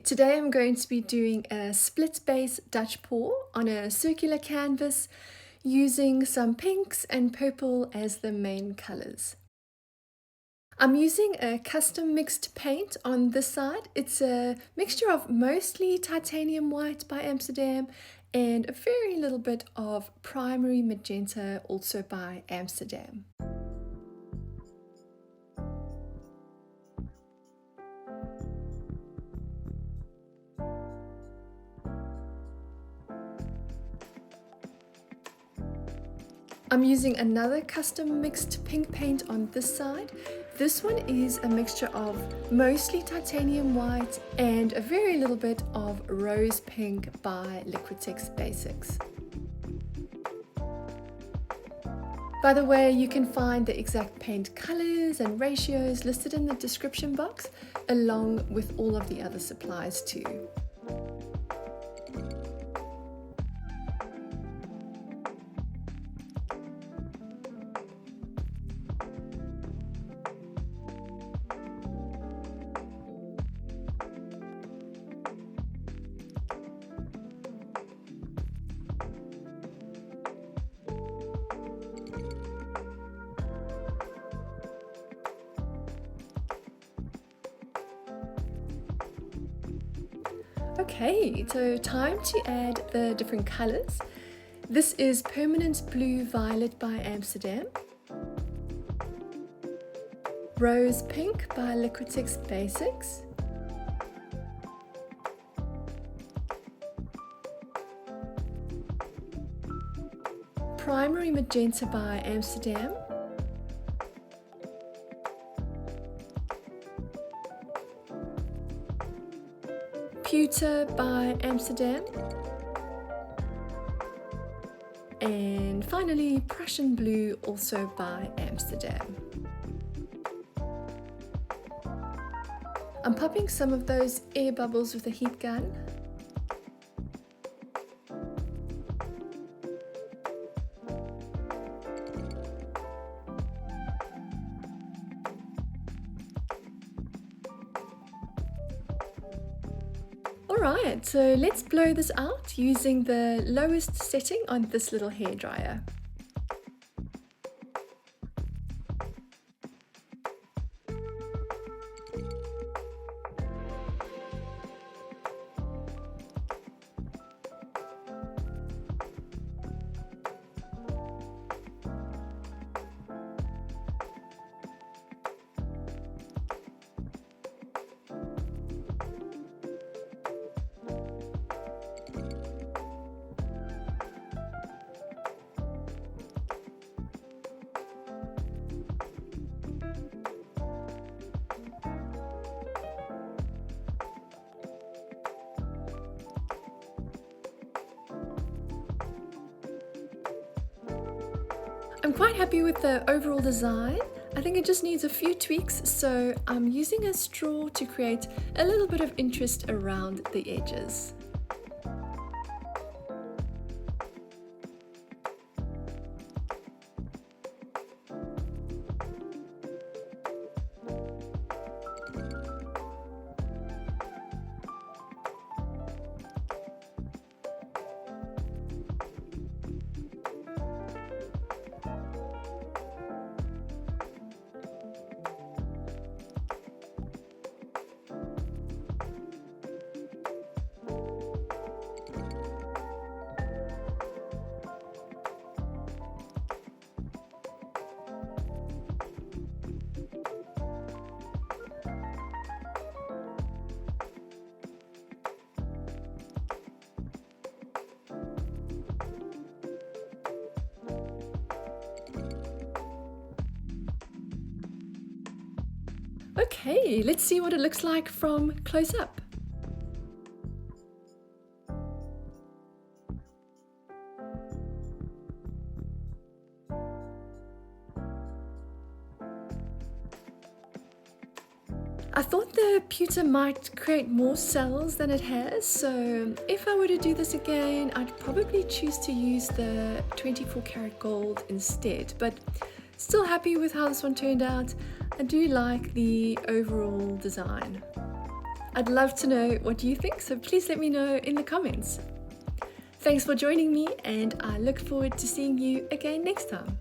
Today I'm going to be doing a split base Dutch pour on a circular canvas using some pinks and purple as the main colors. I'm using a custom mixed paint on this side. It's a mixture of mostly titanium white by Amsterdam and a very little bit of primary magenta also by Amsterdam. I'm using another custom mixed pink paint on this side. This one is a mixture of mostly titanium white and a very little bit of rose pink by Liquitex Basics. By the way, you can find the exact paint colors and ratios listed in the description box, along with all of the other supplies too. Okay, so time to add the different colors. This is Permanent Blue Violet by Amsterdam, Rose Pink by Liquitex Basics, Primary Magenta by Amsterdam, Pewter by Amsterdam, and finally Prussian Blue also by Amsterdam. I'm popping some of those air bubbles with a heat gun. Alright, so let's blow this out using the lowest setting on this little hairdryer. I'm quite happy with the overall design. I think it just needs a few tweaks, so I'm using a straw to create a little bit of interest around the edges. Okay, let's see what it looks like from close up. I thought the pewter might create more cells than it has, so if I were to do this again, I'd probably choose to use the 24 karat gold instead, but still happy with how this one turned out. I do like the overall design. I'd love to know what you think, so please let me know in the comments. Thanks for joining me, and I look forward to seeing you again next time.